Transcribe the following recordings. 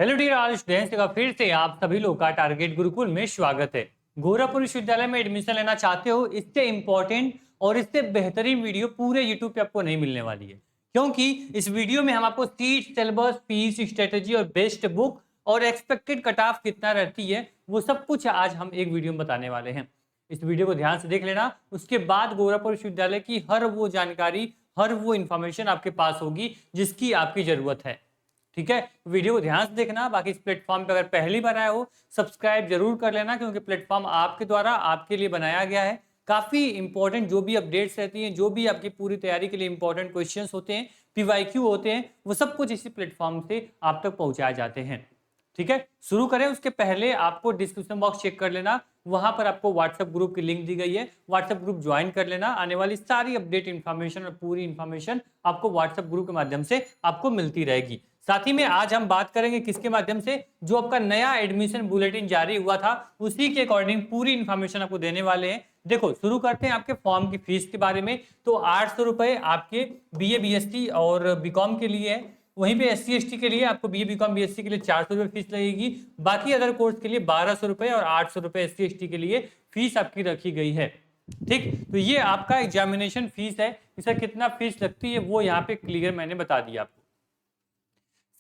Hello dear all students का फिर से आप सभी लोग का टारगेट गुरुकुल में स्वागत है। गोरखपुर विश्वविद्यालय में एडमिशन लेना चाहते हो, इससे इंपॉर्टेंट और इससे बेहतरीन वीडियो पूरे यूट्यूब पे आपको नहीं मिलने वाली है, क्योंकि इस वीडियो में हम आपको सीट, सिलेबस, फीस, स्ट्रेटेजी और बेस्ट बुक और एक्सपेक्टेड कट ऑफ कितना रहती है वो सब कुछ आज हम एक वीडियो में बताने वाले हैं। इस वीडियो को ध्यान से देख लेना, उसके बाद गोरखपुर विश्वविद्यालय की हर वो जानकारी, हर वो इंफॉर्मेशन आपके पास होगी जिसकी आपकी जरूरत है। ठीक है, वीडियो को ध्यान से देखना। बाकी इस प्लेटफॉर्म पे अगर पहली बार आए हो, सब्सक्राइब जरूर कर लेना, क्योंकि प्लेटफॉर्म आपके द्वारा आपके लिए बनाया गया है। काफी इंपॉर्टेंट जो भी अपडेट्स रहती हैं, जो भी आपकी पूरी तैयारी के लिए इंपॉर्टेंट क्वेश्चंस होते हैं, पीवाईक्यू होते हैं, वो सब कुछ इसी प्लेटफॉर्म से आप तक पहुंचाए जाते हैं। ठीक है, शुरू करें उसके पहले आपको डिस्क्रिप्शन बॉक्स चेक कर लेना, वहां पर आपको व्हाट्सएप ग्रुप की लिंक दी गई है, व्हाट्सएप ग्रुप ज्वाइन कर लेना। आने वाली सारी अपडेट इन्फॉर्मेशन और पूरी इन्फॉर्मेशन आपको व्हाट्सएप ग्रुप के माध्यम से आपको मिलती रहेगी। साथ ही में आज हम बात करेंगे किसके माध्यम से, जो आपका नया एडमिशन बुलेटिन जारी हुआ था उसी के अकॉर्डिंग पूरी इन्फॉर्मेशन आपको देने वाले हैं। देखो, शुरू करते हैं आपके फॉर्म की फीस के बारे में। तो 800 रुपए आपके बीए बीएससी और बीकॉम के लिए है। वहीं पे एससी एसटी के लिए आपको बीए बीकॉम बीएससी के लिए 400 रुपए फीस लगेगी। बाकी अदर कोर्स के लिए 1200 रुपए और 800 रुपए एससी एसटी के लिए फीस आपकी रखी गई है। ठीक, तो ये आपका एग्जामिनेशन फीस है। इसका कितना फीस लगती है वो यहाँ पे क्लियर मैंने बता दिया आपको।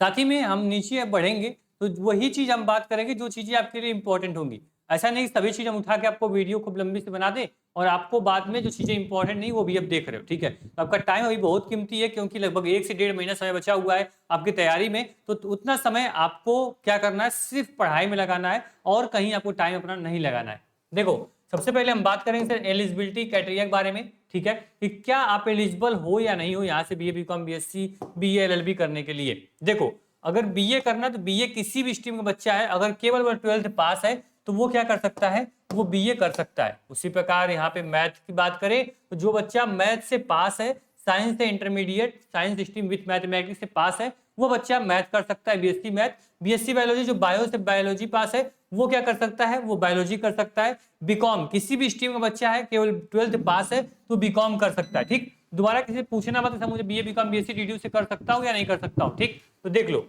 साथ ही में हम नीचे बढ़ेंगे तो वही चीज हम बात करेंगे जो चीजें आपके लिए इंपॉर्टेंट होंगी। ऐसा नहीं कि सभी चीजें हम उठा के आपको वीडियो खूब लंबी से बना दे और आपको बाद में जो चीजें इंपॉर्टेंट नहीं वो भी आप देख रहे हो। ठीक है, तो आपका टाइम अभी बहुत कीमती है, क्योंकि लगभग 1 से 1.5 महीना समय बचा हुआ है आपकी तैयारी में। तो उतना समय आपको क्या करना है, सिर्फ पढ़ाई में लगाना है और कहीं आपको टाइम अपना नहीं लगाना है। देखो, सबसे पहले हम बात करेंगे सर एलिजिबिलिटी क्राइटेरिया के बारे में। ठीक है, कि क्या आप एलिजिबल हो या नहीं हो यहाँ से BA BCom BSc BA LLB करने के लिए। देखो, अगर बीए करना तो बीए किसी भी स्ट्रीम का बच्चा है, अगर केवल वो 12th पास है तो वो क्या कर सकता है, वो बीए कर सकता है। उसी प्रकार यहाँ पे मैथ की बात करें तो जो बच्चा मैथ से पास है, साइंस से intermediate science stream with mathematics से पास है, वो बच्चा मैथ कर सकता है, बीएससी मैथ। बीएससी बायोलॉजी जो बायो से बायोलॉजी पास है वो क्या कर सकता है, वो बायोलॉजी कर सकता है। बीकॉम किसी भी स्ट्रीम का बच्चा है, केवल 12th पास है तो बीकॉम कर सकता है। ठीक, दोबारा किसी पूछना मत मुझे बीए बीकॉम बीएससी डीडीयू से कर सकता हूँ या नहीं कर सकता हूँ। ठीक, तो देख लो।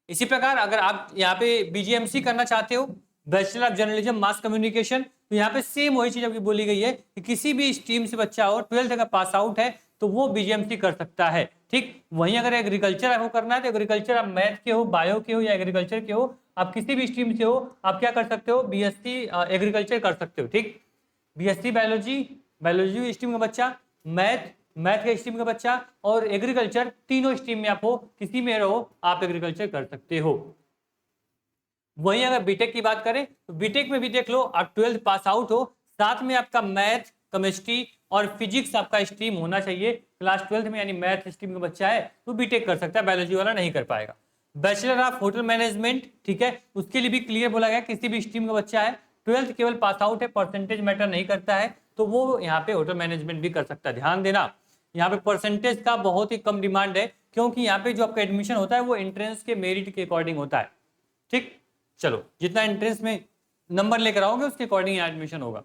इसी प्रकार अगर आप यहाँ पे बीजीएमसी करना चाहते हो, bachelor of journalism mass communication, तो यहाँ पे सेम वही चीज आपकी बोली गई है कि किसी भी स्ट्रीम से बच्चा हो 12th का पास आउट है तो वो बीजीएमसी कर सकता है। ठीक, वहीं अगर एग्रीकल्चर आपको करना है तो एग्रीकल्चर आप मैथ के हो, बायो के हो या एग्रीकल्चर के हो, आप किसी भी स्ट्रीम से हो, आप क्या कर सकते हो, बीएससी एग्रीकल्चर कर सकते हो। ठीक, बीएससी बायोलॉजी बायोलॉजी स्ट्रीम का बच्चा, मैथ के स्ट्रीम का बच्चा और एग्रीकल्चर, तीनों स्ट्रीम में आप हो, किसी में रहो आप एग्रीकल्चर कर सकते हो। वहीं अगर बीटेक की बात करें तो बीटेक में भी देख लो, आप 12th पास आउट हो, साथ में आपका मैथ, केमिस्ट्री और फिजिक्स आपका स्ट्रीम होना चाहिए क्लास 12th में, यानी मैथ स्ट्रीम का बच्चा है तो बीटेक कर सकता है, बायोलॉजी वाला नहीं कर पाएगा। बैचलर ऑफ होटल मैनेजमेंट, ठीक है, उसके लिए भी क्लियर बोला गया किसी भी स्ट्रीम का बच्चा है, 12th केवल पास आउट है, परसेंटेज मैटर नहीं करता है, तो वो यहाँ पे होटल मैनेजमेंट भी कर सकता है। ध्यान देना, यहाँ पे परसेंटेज का बहुत ही कम डिमांड है, क्योंकि यहाँ पे जो आपका एडमिशन होता है वो एंट्रेंस के मेरिट के अकॉर्डिंग होता है। ठीक, चलो, जितना एंट्रेंस में नंबर लेकर आओगे उसके अकॉर्डिंग यहाँ एडमिशन होगा।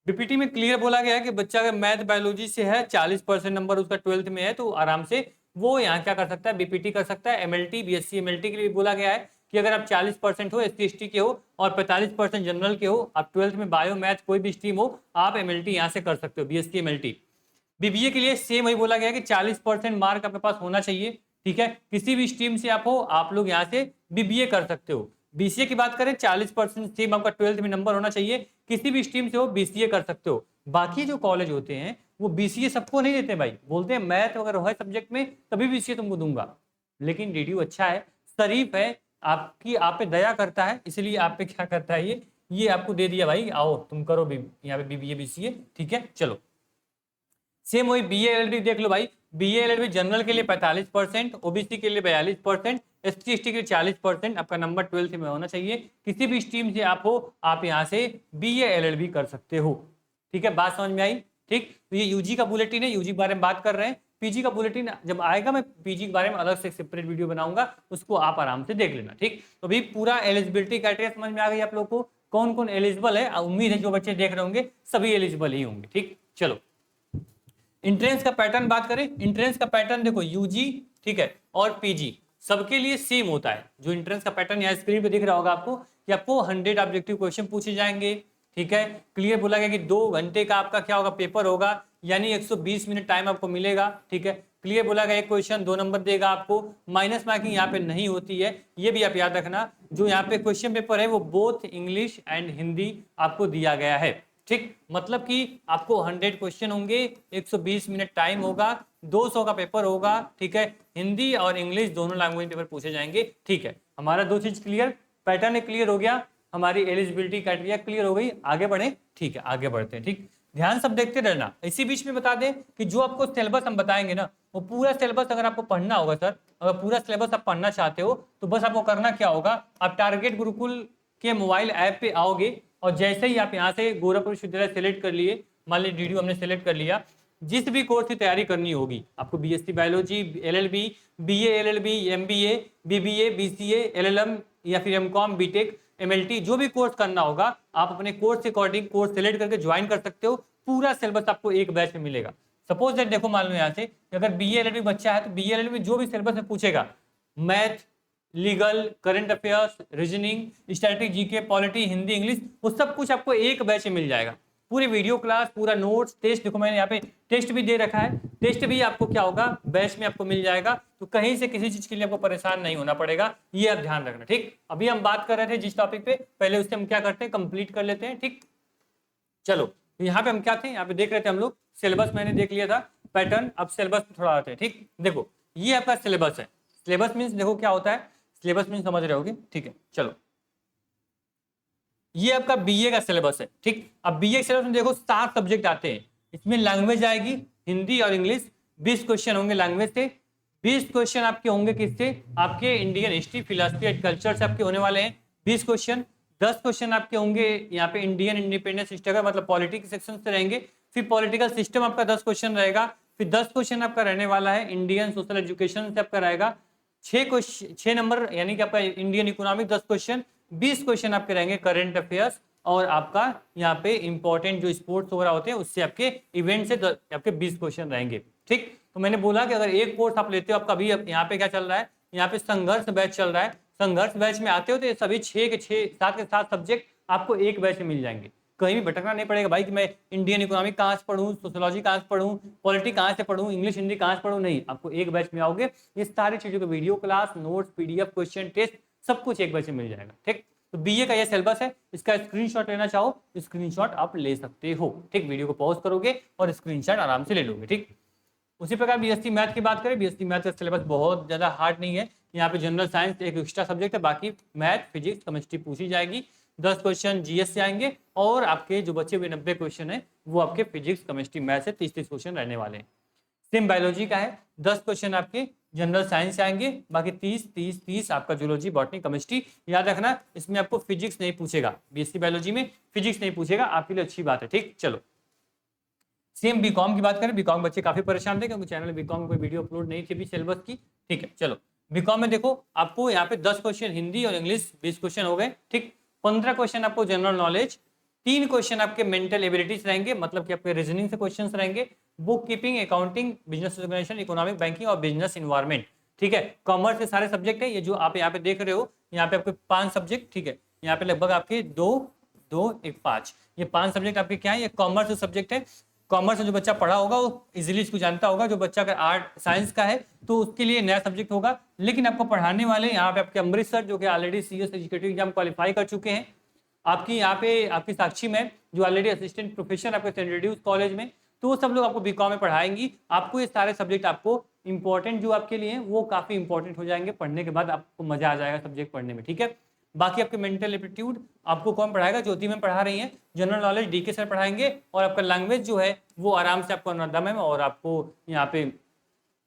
बीपीटी में क्लियर बोला गया है कि बच्चा अगर मैथ बायोलॉजी से है, 40% नंबर उसका 12th में है, तो आराम से वो यहाँ क्या कर सकता है, बीपीटी कर सकता है। एमएलटी बीएससी एमएलटी के लिए बोला गया है कि अगर आप 40% हो एसटी एसटी के हो और 45% जनरल के हो, आप 12th में बायो मैथ कोई भी स्ट्रीम हो, आप एमएलटी यहाँ से कर सकते हो, बीएससी एमएलटी। बीबीए के लिए सेम वही बोला गया कि 40% मार्क आपके पास होना चाहिए। ठीक है, किसी भी स्ट्रीम से आप हो, आप लोग यहाँ से बीबीए कर सकते हो। बीसीए की बात करें 40% सेम आपका 12th में नंबर होना चाहिए, किसी भी स्ट्रीम से हो बीसीए कर सकते हो। बाकी जो कॉलेज होते हैं वो बीसीए सबको नहीं देते भाई, बोलते हैं मैथ वगैरह है सब्जेक्ट में तभी बीसीए तुमको दूंगा, लेकिन डीडीयू अच्छा है, शरीफ है, आपकी आप पे दया करता है, इसलिए आप पे क्या करता है, ये आपको दे दिया भाई, आओ तुम करो यहाँ पे बीबीए बीसीए। ठीक है, चलो सेम वही बीए एलएलबी देख लो भाई, बीए एलएलबी जनरल के लिए 45%, ओबीसी के लिए 42%, एसटी एसटी के लिए 40%, आपका नंबर 12th में होना चाहिए, किसी भी स्ट्रीम से आप हो, आप यहाँ से बीए एलएलबी कर सकते हो। ठीक है, बात समझ में आई। ठीक, तो ये यूजी का बुलेटिन है, यूजी के बारे में बात कर रहे हैं। पीजी का बुलेटिन जब आएगा मैं पीजी के बारे में अलग से सेपरेट वीडियो बनाऊंगा, उसको आप आराम से देख लेना। ठीक, तो अभी पूरा एलिजिबिलिटी क्राइटेरिया समझ में आ गई आप लोग को, कौन कौन एलिजिबल है। उम्मीद है जो बच्चे देख रहे होंगे सभी एलिजिबल ही होंगे। ठीक, चलो इंट्रेंस का पैटर्न बात करें, इंट्रेंस का पैटर्न देखो यूजी, ठीक है, और पीजी, सबके लिए सेम होता है। जो एंट्रेंस का पैटर्न यहाँ स्क्रीन पे दिख रहा होगा आपको कि आपको 100 ऑब्जेक्टिव क्वेश्चन पूछे जाएंगे, ठीक है। क्लियर बोला गया कि 2 घंटे का आपका क्या होगा पेपर होगा, यानी 120 मिनट टाइम आपको मिलेगा, ठीक है। क्लियर बोला गया एक क्वेश्चन 2 नंबर देगा आपको, माइनस मार्किंग यहाँ पे नहीं होती है, ये भी आप याद रखना। जो यहाँ पे क्वेश्चन पेपर है वो बोथ इंग्लिश एंड हिंदी आपको दिया गया है, ठीक। मतलब कि आपको 100 क्वेश्चन होंगे, 120 मिनट टाइम होगा, 200 का पेपर होगा, ठीक है। हिंदी और इंग्लिश दोनों लैंग्वेज पेपर पूछे जाएंगे, ठीक है। हमारा 2 चीज क्लियर, पैटर्न क्लियर हो गया, हमारी एलिजिबिलिटी क्राइटेरिया क्लियर हो गई, आगे बढ़े, ठीक है। आगे बढ़ते हैं, ठीक। ध्यान सब देखते रहना। इसी बीच में बता दें कि जो आपको सिलेबस हम बताएंगे ना, वो पूरा सिलेबस अगर आपको पढ़ना होगा सर, अगर पूरा सिलेबस आप पढ़ना चाहते हो तो बस आपको करना क्या होगा, आप टारगेट गुरुकुल के मोबाइल ऐप पे आओगे और जैसे ही आप यहाँ से गोरखपुर विश्वविद्यालय सेलेक्ट कर लिए, मान लीजिए डीडीयू हमने सेलेक्ट कर लिया, जिस भी कोर्स की तैयारी करनी होगी आपको, BSc biology, LLB, BA LLB, MBA, BBA, BCA, LLM या फिर एमकॉम, बीटेक, एमएलटी, जो भी कोर्स करना होगा आप अपने कोर्स के अकॉर्डिंग कोर्स सेलेक्ट करके ज्वाइन कर सकते हो। पूरा सिलेबस आपको एक बैच में मिलेगा। सपोज दैट देखो, मान लो यहाँ से अगर बीए एलएलबी बच्चा है तो बीए एलएलबी में जो भी सिलेबस में पूछेगा, math, legal, current affairs, reasoning, statistics, GK, polity, Hindi, English, वो सब कुछ आपको एक बैच में मिल जाएगा। पूरी वीडियो क्लास, पूरा नोट्स, टेस्ट, देखो मैंने यहाँ पे टेस्ट भी दे रखा है, टेस्ट भी आपको क्या होगा बैच में आपको मिल जाएगा। तो कहीं से किसी चीज के लिए आपको परेशान नहीं होना पड़ेगा, ये आप ध्यान रखना, ठीक। अभी हम बात कर रहे थे जिस टॉपिक पे, पहले उससे हम क्या करते हैं, कंप्लीट कर लेते हैं, ठीक। चलो यहाँ पे हम क्या थे, यहाँ पे देख रहे थे हम लोग सिलेबस, मैंने देख लिया था पैटर्न। अब सिलेबस थोड़ा आते हैं, ठीक। देखो ये आपका सिलेबस है। सिलेबस मीन्स देखो क्या होता है, सिलेबस मीन्स समझ रहे होगे, ठीक है। चलो ये आपका बीए का सिलेबस है, ठीक। अब बीए के सिलेबस में देखो 7 सब्जेक्ट आते हैं। इसमें लैंग्वेज आएगी हिंदी और इंग्लिश, 20 क्वेश्चन होंगे लैंग्वेज से, 20 क्वेश्चन आपके होंगे किससे, आपके Indian history, philosophy and culture से आपके होने वाले हैं 20 क्वेश्चन। 10 क्वेश्चन आपके होंगे यहाँ पे इंडियन इंडिपेंडेंस स्ट्रगल मतलब पॉलिटिक्स सेक्शन से रहेंगे। फिर पॉलिटिकल सिस्टम आपका 10 क्वेश्चन रहेगा। फिर 10 क्वेश्चन आपका रहने वाला है इंडियन सोशल एजुकेशन से आपका रहेगा 6 नंबर, यानी कि आपका इंडियन इकोनॉमिक 10 क्वेश्चन। 20 क्वेश्चन आपके रहेंगे करंट अफेयर्स, और आपका यहाँ पे इंपॉर्टेंट जो स्पोर्ट्स वगैरह होते हैं उससे आपके इवेंट से आपके 20 क्वेश्चन रहेंगे, ठीक। तो मैंने बोला कि अगर एक कोर्स आप लेते हो, आपका अभी यहाँ पे क्या चल रहा है, यहाँ पे संघर्ष बैच चल रहा है। संघर्ष बैच में आते हो तो ये सभी 6 के 7 सब्जेक्ट आपको एक बैच में मिल जाएंगे। कहीं भी भटकना नहीं पड़ेगा भाई कि मैं इंडियन इकोनॉमिक कहाँ से पढ़ूँ, सोशोलॉजी कहाँ से पढ़ूँ, पॉलिटी कहाँ से पढ़ूँ, इंग्लिश हिंदी कहाँ से पढ़ूँ, नहीं, आपको एक बैच में आओगे, ये सारी चीजों को video class, notes, PDF, question, test, सब कुछ एक बैच में मिल जाएगा, ठीक। तो बीए का ये सिलेबस है, इसका स्क्रीनशॉट लेना चाहो स्क्रीनशॉट आप ले सकते हो, ठीक। वीडियो को पॉज करोगे और स्क्रीनशॉट आराम से ले लोगे, ठीक। उसी प्रकार बीएससी मैथ की बात करें, बीएससी मैथ का सिलेबस बहुत ज्यादा हार्ड नहीं है। यहाँ पे जनरल साइंस एक एक्स्ट्रा सब्जेक्ट है, बाकी मैथ, फिजिक्स, केमिस्ट्री पूछी जाएगी। 10 क्वेश्चन जीएस से आएंगे, और आपके जो बचे हुए 90 क्वेश्चन है वो आपके फिजिक्स, केमिस्ट्री, मैथ से 30 क्वेश्चन रहने वाले हैं। सेम बायोलॉजी का है, 10 क्वेश्चन आपके जनरल साइंस से आएंगे, बाकी 30 आपका जूलॉजी, बॉटनी, केमिस्ट्री। याद रखना इसमें आपको फिजिक्स नहीं पूछेगा, बीएससी बायोलॉजी में फिजिक्स नहीं पूछेगा, आपके लिए अच्छी बात है, ठीक। चलो सेम बीकॉम की बात करें, बीकॉम बच्चे काफी परेशान थे क्योंकि चैनल में बीकॉम में कोई वीडियो अपलोड नहीं थी अभी सिलेबस की, ठीक है। चलो बीकॉम में देखो आपको यहाँ पे 10 क्वेश्चन हिंदी और इंग्लिश 20 क्वेश्चन हो गए, ठीक। 15 क्वेश्चन आपको जनरल नॉलेज, 3 क्वेश्चन आपके मेंटल एबिलिटीज रहेंगे, मतलब कि आपके रीजनिंग से क्वेश्चन रहेंगे, book keeping, accounting, business organisation, economic, banking और बिजनेस इन्वायरमेंट, ठीक है। कॉमर्स के सारे सब्जेक्ट है, ये जो आप यहाँ पे देख रहे हो, यहाँ पे आपके 5 सब्जेक्ट, ठीक है। यहाँ पे लगभग आपके 2, 2, 1, 5, ये 5 सब्जेक्ट आपके क्या है, ये कॉमर्स सब्जेक्ट है। कॉमर्स में जो बच्चा पढ़ा होगा वो इजीली इसको जानता होगा। जो बच्चा अगर आर्ट साइंस का है तो उसके लिए नया सब्जेक्ट होगा, लेकिन आपको पढ़ाने वाले यहाँ पे आपके अमृत सर जो कि already CS executive exam qualify कर चुके हैं। आपकी यहाँ पे आपकी साक्षी मैम जो ऑलरेडी असिस्टेंट प्रोफेसर आपके सेंट रेड्यूस कॉलेज में, तो वो सब लोग आपको बीकॉम में पढ़ाएंगी। आपको ये सारे सब्जेक्ट आपको इंपॉर्टेंट जो आपके लिए वो काफी इंपॉर्टेंट हो जाएंगे, पढ़ने के बाद आपको मजा आ जाएगा सब्जेक्ट पढ़ने में, ठीक है। बाकी आपके मेंटल एप्टीट्यूड आपको कौन पढ़ाएगा, ज्योति मैम पढ़ा रही हैं। जनरल नॉलेज डीके सर पढ़ाएंगे, और आपका लैंग्वेज जो है वो आराम से आपको अनुराधा मैम और आपको यहाँ पे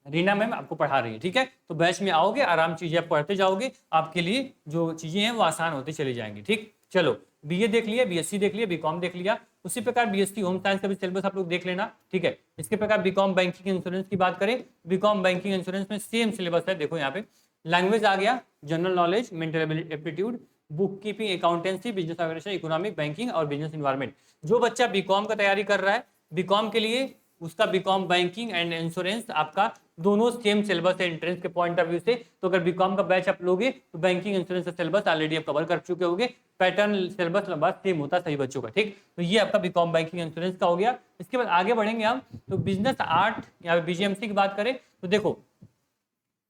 रीना मैम आपको पढ़ा रही है, ठीक है। तो बैच में आओगे, आराम चीजें आप पढ़ते जाओगे, आपके लिए जो चीजें हैं वो आसान होती चली जाएंगी, ठीक। चलो बीए देख लिया, बीएससी देख लिया, बीकॉम देख लिया। उसी प्रकार बीएससी होम साइंस का भी सिलेबस आप लोग देख लेना, ठीक है। इसके प्रकार बीकॉम बैंकिंग इंश्योरेंस की बात करें, बीकॉम बैंकिंग इंश्योरेंस में सेम सिलेबस है। देखो यहाँ पे लैंग्वेज आ गया, general knowledge, mental aptitude, book keeping, accountancy, business organisation, economic, banking और बिजनेस इन्वायरमेंट। जो बच्चा बीकॉम का तैयारी कर रहा है, बीकॉम के लिए उसका बीकॉम बैंकिंग एंड इंश्योरेंस आपका दोनों सेम सिलेबस है एंट्रेंस के पॉइंट ऑफ व्यू से। तो अगर बीकॉम का बैच आप लोगे तो बैंकिंग इंश्योरेंस का सिलेबस ऑलरेडी आप कवर कर चुके होंगे, पैटर्न सिलेबस लगभग सेम होता है सभी बच्चों का, ठीक। तो ये आपका बीकॉम बैंकिंग इंश्योरेंस का हो गया। इसके बाद आगे बढ़ेंगे हम, तो बिजनेस आर्ट या बीजीएमसी की बात करें तो देखो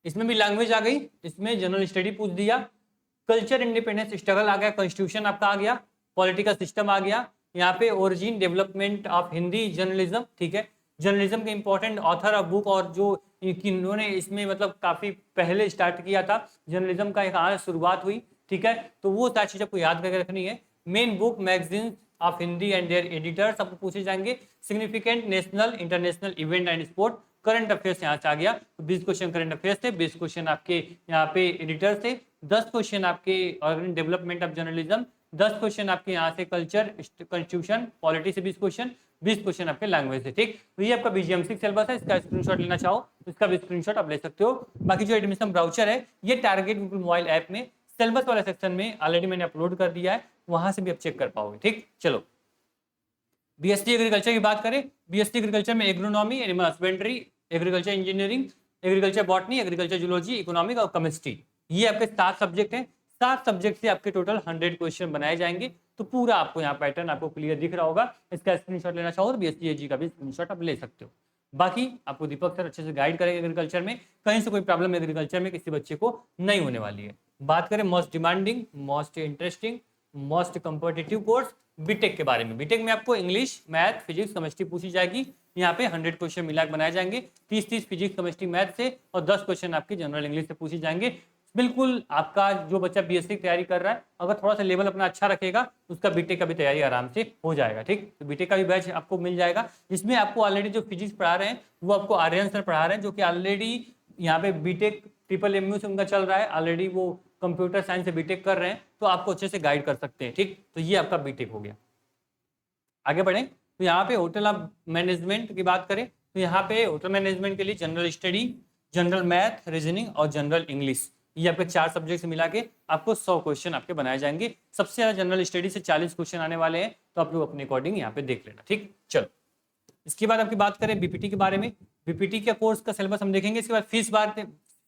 इसमें भी लैंग्वेज आ गई, इसमें जनरल स्टडी पूछ दिया, कल्चर इंडिपेंडेंस स्ट्रगल आ गया, कॉन्स्टिट्यूशन आपका आ गया, पॉलिटिकल सिस्टम आ गया, यहाँ पे origin development of Hindi journalism, ठीक है, जर्नलिज्म के इंपॉर्टेंट ऑथर ऑफ बुक, और जो इन्होंने इसमें मतलब काफी पहले स्टार्ट किया था जर्नलिज्म का, कहाँ शुरुआत हुई, ठीक है। तो वो सारी चीज आपको याद करके रखनी है। Main book magazine of Hindi and their editors आपको पूछे जाएंगे। Significant national international event and sport, current affairs यहाँ से आ गया, तो 20 क्वेश्चन करंट अफेयर्स थे, 20 क्वेश्चन आपके यहाँ पे एडिटर थे, 10 क्वेश्चन आपके organise development of journalism, 10 question आपके यहाँ से कल्चर कॉन्स्टिट्यूशन पॉलिटी से 20 क्वेश्चन, 20 क्वेश्चन आपके लैंग्वेज से, ठीक। तो ये आपका बीजीएमसी सिलेबस है, इसका स्क्रीनशॉट लेना चाहो तो इसका भी स्क्रीनशॉट आप ले सकते हो। बाकी जो एडमिशन ब्राउचर है ये टारगेट गूगल मोबाइल ऐप में सिलेबस वाले सेक्शन में ऑलरेडी मैंने अपलोड कर दिया है, वहां से भी आप चेक कर पाओगे, ठीक। चलो बीएससी एग्रीकल्चर की बात करें, बीएससी एग्रीकल्चर में agronomy, animal husbandry, agriculture engineering, agriculture botany, agriculture zoology, economic और केमिस्ट्री, ये आपके 7 सब्जेक्ट हैं। 7 सब्जेक्ट से आपके टोटल 100 क्वेश्चन बनाए जाएंगे। तो पूरा आपको यहाँ पैटर्न आपको क्लियर दिख रहा होगा, इसका स्क्रीनशॉट लेना चाहो तो बीएससी एजी का भी स्क्रीनशॉट आप ले सकते हो। बाकी आपको दीपक सर अच्छे से गाइड करेंगे एग्रीकल्चर में, कहीं से कोई प्रॉब्लम एग्रीकल्चर में किसी बच्चे को नहीं होने वाली है। बात करें most demanding, most interesting, most competitive course BTech के बारे में, बीटेक में आपको इंग्लिश, मैथ, फिजिक्स, केमिस्ट्री पूछी जाएगी। यहाँ पे 100 क्वेश्चन मिला के बनाए जाएंगे, 30 फिजिक्स, केमिस्ट्री, मैथ से, और 10 क्वेश्चन आपके जनरल इंग्लिश से पूछे जाएंगे। बिल्कुल आपका जो बच्चा बीएससी की तैयारी कर रहा है, अगर थोड़ा सा लेवल अपना अच्छा रखेगा उसका बीटेक का भी तैयारी आराम से हो जाएगा, ठीक। तो बीटेक का भी बैच आपको मिल जाएगा, जिसमें आपको ऑलरेडी जो फिजिक्स पढ़ा रहे हैं वो आपको आर्यन सर पढ़ा रहे हैं, जो कि ऑलरेडी यहाँ पे बीटेक ट्रिपल से उनका चल रहा है, ऑलरेडी वो कंप्यूटर साइंस से बीटेक कर रहे हैं, तो आपको अच्छे से गाइड कर सकते हैं, ठीक। तो ये आपका बीटेक हो गया। आगे बढ़ें तो यहाँ पे होटल ऑफ मैनेजमेंट की बात करें तो यहाँ पे होटल मैनेजमेंट के लिए general study, general math, reasoning और जनरल इंग्लिश, ये आपके 4 सब्जेक्ट मिला के आपको 100 क्वेश्चन आपके बनाए जाएंगे। सबसे ज्यादा जनरल स्टडी से 40 क्वेश्चन आने वाले हैं, तो आप लोग अपने अकॉर्डिंग यहाँ पे देख लेना, ठीक। चलो इसके बाद आपकी बात करें बीपीटी के बारे में, बीपीटी के कोर्स का सिलेबस हम देखेंगे। इसके बाद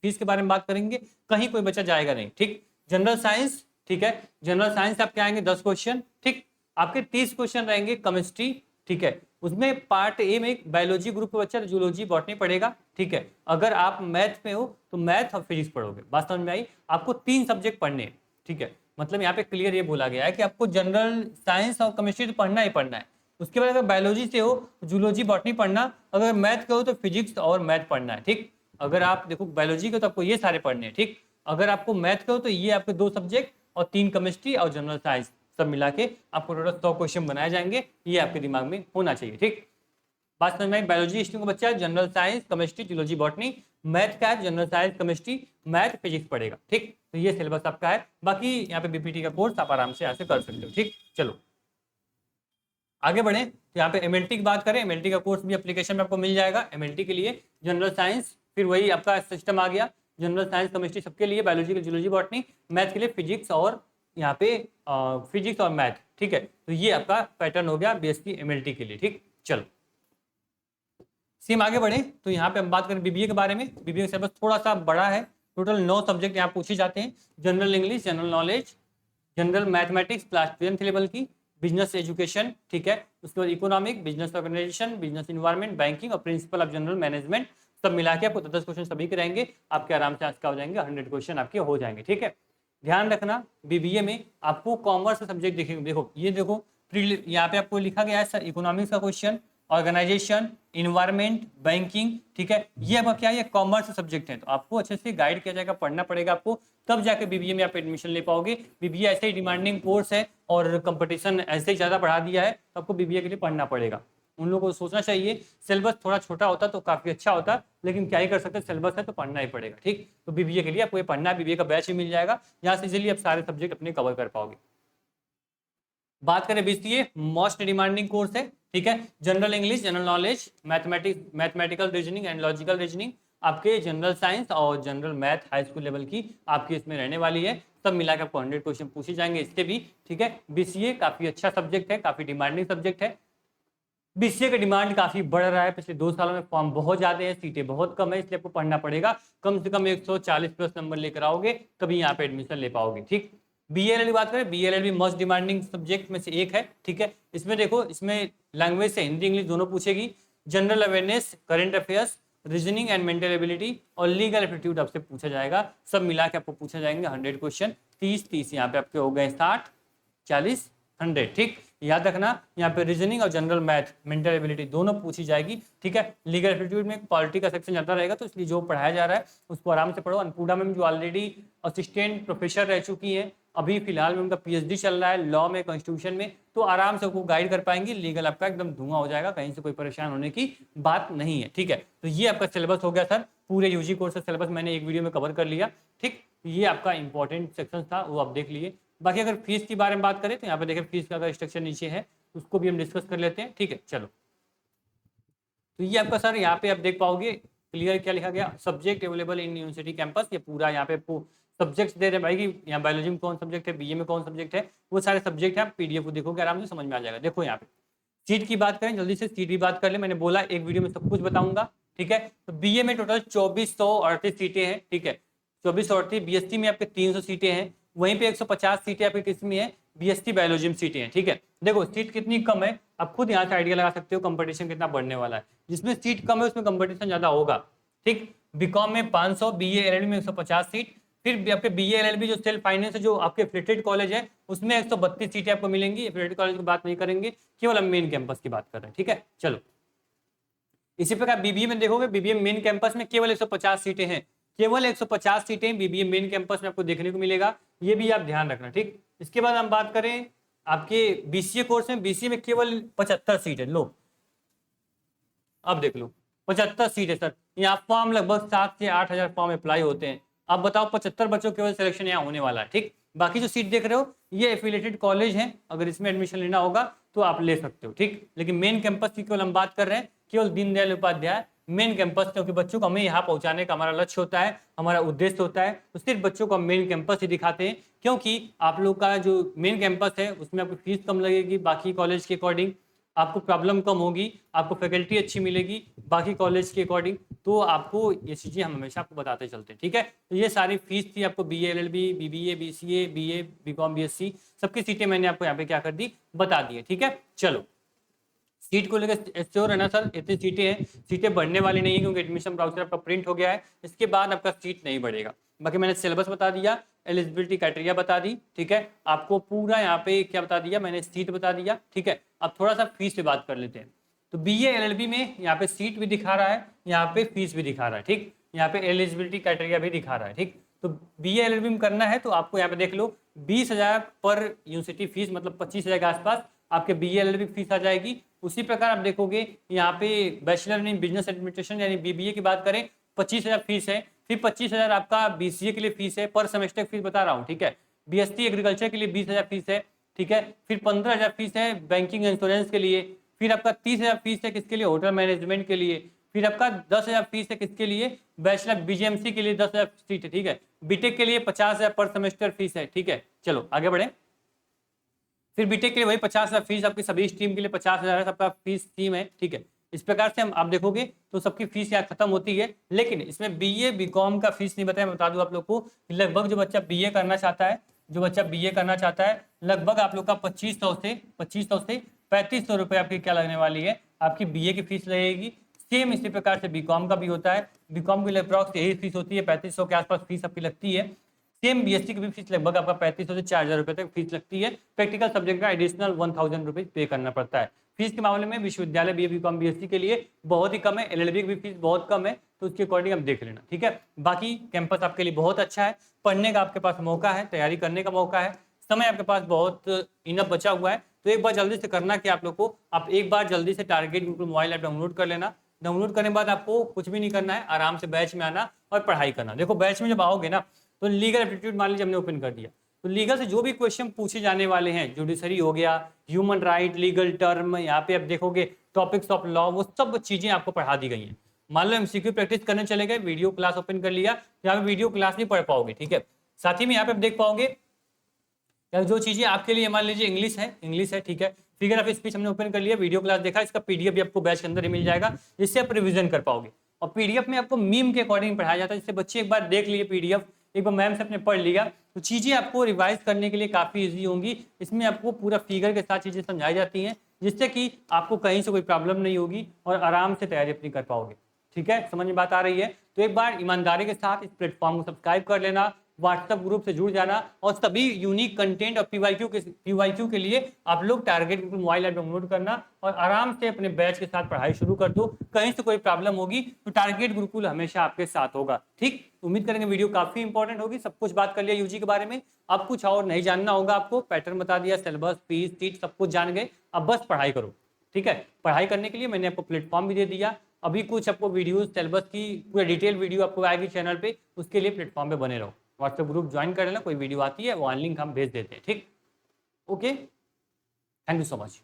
फीस के बारे में बात करेंगे, कहीं कोई बच्चा जाएगा नहीं, ठीक। जनरल साइंस, ठीक है, जनरल साइंस आपके आएंगे 10 क्वेश्चन, ठीक। आपके 30 क्वेश्चन रहेंगे केमिस्ट्री, ठीक है, उसमें पार्ट ए में बायोलॉजी ग्रुप का बच्चा जूलॉजी बॉटनी पढ़ेगा, ठीक है। अगर आप मैथ में हो तो मैथ और फिजिक्स पढ़ोगे, बात समझ में आई। आपको 3 सब्जेक्ट पढ़ने हैं, ठीक है, मतलब यहाँ पे क्लियर ये बोला गया है कि आपको जनरल साइंस और केमिस्ट्री तो पढ़ना ही पढ़ना है। उसके बाद अगर बायोलॉजी से हो तो जूलॉजी बॉटनी पढ़ना, अगर मैथ के हो तो फिजिक्स और मैथ पढ़ना है, ठीक। अगर आप देखो बायोलॉजी के तो आपको ये सारे पढ़ने हैं, ठीक। अगर आपको मैथ के हो तो ये आपके 2 सब्जेक्ट और 3 केमिस्ट्री और जनरल साइंस, सब मिला के आपको टोटल 100 क्वेश्चन बनाए जाएंगे, ये आपके दिमाग में होना चाहिए, ठीक। बात समझ में, बायोलॉजी स्ट्रीम का बच्चा है, general science, chemistry, zoology botany, math का है, general science, chemistry, math, physics पढ़ेगा, ठीक। तो ये सिलेबस आपका है। बाकी यहाँ पे बीपीटी का कोर्स आप आराम से यहाँ से कर सकते हो, ठीक। चलो आगे बढ़े तो यहाँ पे एमएलटी की बात करें, एमएलटी का कोर्स भी एप्लीकेशन में आपको मिल जाएगा। एमएलटी के लिए जनरल साइंस, फिर वही आपका सिस्टम आ गया, जनरल साइंस केमिस्ट्री सबके लिए, बायोलॉजी के जूलॉजी बॉटनी, मैथ के लिए फिजिक्स और यहाँ पे फिजिक्स और मैथ, ठीक है। तो ये आपका पैटर्न हो गया बीएससी एमएलटी के लिए, ठीक। चलो सेम आगे बढ़े तो यहाँ पे हम बात करें बीबीए के बारे में। बीबीए का सिलेबस थोड़ा सा बड़ा है, टोटल 9 सब्जेक्ट यहाँ पूछे जाते हैं। General English, general knowledge, general mathematics class 10th level की, बिजनेस एजुकेशन, ठीक है, उसके बाद economic, business organisation, business environment, banking और प्रिंसिपल ऑफ जनरल मैनेजमेंट, सब मिला के आपको 10 क्वेश्चन सभी के रहेंगे, आपके आराम से आज का हो जाएंगे, 100 क्वेश्चन आपके हो जाएंगे, ठीक है। ध्यान रखना बीबीए में आपको कॉमर्स का सब्जेक्ट देखेंगे, देखो ये देखो यहाँ पे आपको लिखा गया है सर इकोनॉमिक्स का क्वेश्चन, ऑर्गेनाइजेशन, इन्वायरमेंट, बैंकिंग, ठीक है, ये आपका क्या है कॉमर्स सब्जेक्ट है, तो आपको अच्छे से गाइड किया जाएगा, पढ़ना पड़ेगा आपको, तब जाके बीबीए में आप एडमिशन ले पाओगे। बीबीए ऐसे ही डिमांडिंग कोर्स है और कंपटीशन ऐसे ही ज़्यादा बढ़ा दिया है, तो आपको बीबीए के लिए पढ़ना पड़ेगा। उन लोगों को सोचना चाहिए सिलेबस थोड़ा छोटा होता तो काफ़ी अच्छा होता, लेकिन क्या ही कर सकते, सिलेबस है तो पढ़ना ही पड़ेगा, ठीक। तो बीबीए के लिए आपको ये पढ़ना है, बीबीए का बैच ही मिल जाएगा, यहाँ से इजीली आप सारे सब्जेक्ट अपने कवर कर पाओगे। बात करें बीसीए, मोस्ट डिमांडिंग कोर्स है, ठीक है। General English, general knowledge, mathematical reasoning and logical reasoning, आपके जनरल साइंस और general math high school level की आपकी इसमें रहने वाली है, सब मिलाकर आपको 100 क्वेश्चन पूछे जाएंगे इसके भी, ठीक है। बीसीए काफी अच्छा सब्जेक्ट है, काफी डिमांडिंग सब्जेक्ट है। बीसीए का डिमांड काफी बढ़ रहा है, पिछले 2 सालों में फॉर्म बहुत ज्यादा है, सीटें बहुत कम है, इसलिए आपको पढ़ना पड़ेगा। कम से कम 140 प्लस नंबर लेकर आओगे तभी यहाँ पे एडमिशन ले पाओगे। ठीक, बीएलएल की बात करें, बीएलएल भी मोस्ट डिमांडिंग सब्जेक्ट में से एक है। ठीक है, इसमें देखो, इसमें लैंग्वेज से हिंदी इंग्लिश दोनों पूछेगी, general awareness, current affairs, reasoning and mental ability और लीगल एप्टीट्यूड आपसे पूछा जाएगा। सब मिला के आपको पूछा जाएंगे 100 क्वेश्चन। 30 यहाँ पे आपके हो गए 60, 40, 100। ठीक, याद रखना, यहाँ पे रीजनिंग और जनरल मैथ, मेंटल एबिलिटी दोनों पूछी जाएगी। ठीक है, लीगल एप्टीट्यूड में पॉलिटी का सेक्शन ज्यादा रहेगा, तो इसलिए जो पढ़ाया जा रहा है उसको आराम से पढ़ो। अन्नपूर्णा मैम जो ऑलरेडी असिस्टेंट प्रोफेसर रह चुकी है, अभी फिलहाल में उनका पीएचडी चल रहा है लॉ में, कॉन्स्टिट्यूशन में, तो आराम से आपको गाइड कर पाएंगे। लीगल आपका एकदम धुआं हो जाएगा, कहीं से कोई परेशान होने की बात नहीं है। ठीक है, तो ये आपका सिलेबस हो गया सर, पूरे यूजी कोर्स का सिलेबस मैंने एक वीडियो में कवर कर लिया। ठीक, ये आपका इंपॉर्टेंट सेक्शन था, वो आप देख लिए। बाकी अगर फीस के बारे में बात करें तो यहाँ पे देखिए फीस का अगर स्ट्रक्चर नीचे है, उसको भी हम डिस्कस कर लेते हैं। ठीक है, चलो, तो ये आपका सर यहाँ पे आप देख पाओगे क्लियर क्या लिखा गया, subject available in university campus. ये पूरा यहाँ पे सब्जेक्ट्स दे रहे हैं भाई कि यहाँ बायोलॉजी में कौन सब्जेक्ट है, बीए में कौन सब्जेक्ट है, वो सारे सब्जेक्ट है। आप पीडीएफ को देखोगे आराम से समझ में आ जाएगा। देखो यहाँ पे सीट की बात करें, जल्दी से सीट की बात कर ले, मैंने बोला एक वीडियो में सब कुछ बताऊंगा। ठीक है, तो बीए में टोटल 2438 सीटें हैं। ठीक है, 2438, बीएससी में आपके 300 सीटें हैं, वहीं पे 150 सीटें आपकी किस में है, बीएससी बायोलॉजी में सीटें हैं। ठीक है, देखो सीट कितनी कम है, आप खुद यहाँ से आइडिया लगा सकते हो कंपटीशन कितना बढ़ने वाला है। जिसमें सीट कम है उसमें कंपटीशन ज्यादा होगा। ठीक, बीकॉम में 500, बीए एलएलबी में 150 सीट, फिर आपके बीए एलएलबी जो सेल्फ फाइनेंस है, जो आपके एफिलिएटेड कॉलेज है, उसमें 132 सीटें आपको मिलेंगी। एफिलिएटेड कॉलेज की बात नहीं करेंगे, केवल हम मेन कैंपस की बात कर रहे हैं। ठीक है, चलो, इसी प्रकार बीबीए में देखोगे, बीबीए मेन कैंपस में केवल 150 सीटें हैं, केवल 150 सीटें बीबीए मेन कैंपस में आपको देखने को मिलेगा, ये भी आप ध्यान रखना। ठीक, इसके बाद हम बात करें आपके बीसीए कोर्स में, बीसीए में केवल 75 सीट है। लो, अब देख लो, 75 सीट है सर। यहाँ फॉर्म लगभग 7 से 8 हजार फॉर्म अप्लाई होते हैं। आप बताओ 75 बच्चों केवल सिलेक्शन यहाँ होने वाला है। ठीक, बाकी जो सीट देख रहे हो ये एफिलिएटेड कॉलेज हैं, अगर इसमें एडमिशन लेना होगा तो आप ले सकते हो। ठीक, लेकिन मेन कैंपस की केवल हम बात कर रहे हैं, केवल दीनदयाल उपाध्याय मेन कैंपस, क्योंकि बच्चों को हमें यहाँ पहुंचाने का हमारा लक्ष्य होता है, हमारा उद्देश्य होता है, तो सिर्फ बच्चों को हम मेन कैंपस ही दिखाते हैं। क्योंकि आप लोग का जो मेन कैंपस है उसमें आपको फीस कम लगेगी, बाकी कॉलेज के अकॉर्डिंग आपको प्रॉब्लम कम होगी, आपको फैकल्टी अच्छी मिलेगी बाकी कॉलेज के अकॉर्डिंग, तो आपको ये चीज़ें हम हमेशा आपको बताते चलते हैं। ठीक है, तो ये सारी फीस थी आपको BA LLB, BBA, BCA, BA, BCom, BSc, सबकी सीटें मैंने आपको यहाँ पे क्या कर दी, बता दी है। ठीक है, चलो, सीट को लेकर श्योर है ना सर, इतनी सीटें हैं, सीटें बढ़ने वाली नहीं है क्योंकि एडमिशन ब्राउचर आपका प्रिंट हो गया है, इसके बाद आपका सीट नहीं बढ़ेगा। बाकी मैंने सिलेबस बता दिया, एलिजिबिलिटी क्राइटेरिया बता दी। ठीक है, आपको पूरा यहाँ पे क्या बता दिया मैंने, सीट बता दिया। ठीक है, अब थोड़ा सा फीस पे बात कर लेते हैं। तो बीए एलएलबी में यहाँ पे सीट भी दिखा रहा है, यहाँ पे फीस भी दिखा रहा है। ठीक, यहाँ पे एलिजिबिलिटी क्राइटेरिया भी दिखा रहा है। ठीक, तो बीए एलएलबी में करना है तो आपको यहाँ पे देख लो 20,000 पर यूनिवर्सिटी फीस, मतलब 25,000 के आसपास आपके बीए एलएलबी फीस आ जाएगी। उसी प्रकार आप देखोगे यहाँ पे बैचलर इन बिजनेस एडमिनिस्ट्रेशन यानी बीबीए की बात करें, 25,000 फीस है, फिर 25,000 आपका बीसीए के लिए फीस है, पर सेमेस्टर फीस बता रहा हूँ। ठीक है, बीएससी एग्रीकल्चर के लिए 20,000 फीस है। ठीक है, फिर 15,000 फीस है बैंकिंग इंश्योरेंस के लिए, फिर आपका 30,000 फीस है किसके लिए, होटल मैनेजमेंट के लिए, फिर आपका 10,000 फीस है किसके लिए, बैचलर बीजेएमसी के लिए 10,000 सीट है। ठीक है, बीटेक के लिए 50,000 पर सेमेस्टर फीस है। ठीक है, चलो आगे बढ़े, फिर बीटेक के लिए वही 50,000 फीस, आपकी सभी स्ट्रीम के लिए 50,000 है, सबका फीस स्ट्रीम है। ठीक है, इस प्रकार से हम आप देखोगे तो सबकी फीस यहाँ खत्म होती है। लेकिन इसमें बीए बीकॉम का फीस नहीं बताया, मैं बता दूं आप लोग को, लगभग जो बच्चा बीए करना चाहता है, जो बच्चा बीए करना चाहता है, लगभग आप लोग का 2500 से 3500 रुपये आपकी क्या लगने वाली है, आपकी बीए की फीस लगेगी। सेम इसी प्रकार से बीकॉम का भी होता है, बीकॉम के लिए अप्रॉक्स यही फीस होती है, 3500 के आसपास फीस आपकी लगती है। सेम बीएससी की भी फीस लगभग आपका 3500 से 4,000 रुपये तक फीस लगती है। प्रैक्टिकल सब्जेक्ट का एडिशनल 1,000 रुपये पे करना पड़ता है। फीस के मामले में विश्वविद्यालय बीए बीकॉम बीएससी के लिए बहुत ही कम है, एलएलबी की भी फीस बहुत कम है, तो उसके अकॉर्डिंग आप देख लेना। ठीक है, बाकी कैंपस आपके लिए बहुत अच्छा है, पढ़ने का आपके पास मौका है, तैयारी करने का मौका है, समय आपके पास बहुत इनफ बचा हुआ है। तो एक बार जल्दी से करना कि आप लोग को, आप एक बार जल्दी से target Google mobile app download कर लेना। डाउनलोड करने के बाद आपको कुछ भी नहीं करना है, आराम से बैच में आना और पढ़ाई करना। देखो बैच में जब आओगे ना, तो लीगल एप्टीट्यूड मान लीजिए हमने ओपन कर दिया, तो लीगल से जो भी क्वेश्चन पूछे जाने वाले हैं, जुडिशरी हो गया, ह्यूमन राइट, लीगल टर्म, यहाँ पे आप देखोगे टॉपिक्स ऑफ लॉ, वो सब चीजें आपको पढ़ा दी गई हैं। मान लो एमसीक्यू प्रैक्टिस करने चले गए, वीडियो क्लास ओपन कर लिया, यहाँ पे वीडियो क्लास नहीं पढ़ पाओगे। ठीक है, साथ ही में यहाँ पे आप देख पाओगे जो चीजें आपके लिए, मान लीजिए इंग्लिश है, ठीक है, फिगर ऑफ स्पीच हमने ओपन कर लिया, वीडियो क्लास देखा, इसका पीडीएफ भी आपको बैच के अंदर ही मिल जाएगा, जिससे आप रिवीजन कर पाओगे। और पीडीएफ में आपको मीम के अकॉर्डिंग पढ़ाया जाता है, जिससे बच्चे एक बार देख लिए पीडीएफ, एक बार मैम से अपने पढ़ लिया तो चीज़ें आपको रिवाइज करने के लिए काफ़ी ईजी होंगी। इसमें आपको पूरा फिगर के साथ चीज़ें समझाई जाती हैं, जिससे कि आपको कहीं से कोई प्रॉब्लम नहीं होगी और आराम से तैयारी अपनी कर पाओगे। ठीक है, समझ में बात आ रही है? तो एक बार ईमानदारी के साथ इस प्लेटफॉर्म को सब्सक्राइब कर लेना, व्हाट्सएप ग्रुप से जुड़ जाना, और सभी यूनिक कंटेंट और पीवाईक्यू के लिए आप लोग target group mobile app download करना और आराम से अपने बैच के साथ पढ़ाई शुरू कर दो। कहीं से कोई प्रॉब्लम होगी तो टारगेट गुरुकुल हमेशा आपके साथ होगा। ठीक, उम्मीद करेंगे वीडियो काफी इंपॉर्टेंट होगी। सब कुछ बात कर लिया यूजी के बारे में, अब कुछ और नहीं जानना होगा आपको। पैटर्न बता दिया, सिलेबस, फीस, सीट सब कुछ जान गए, अब बस पढ़ाई करो। ठीक है, पढ़ाई करने के लिए मैंने आपको प्लेटफॉर्म भी दे दिया। अभी कुछ आपको वीडियो सिलेबस की पूरा डिटेल वीडियो आपको आएगी चैनल पे, उसके लिए प्लेटफॉर्म पे बने रहो। व्हाट्सएप ग्रुप ज्वाइन कर लेना, कोई वीडियो आती है वो लिंक हम भेज देते हैं। ठीक, okay, thank you so much.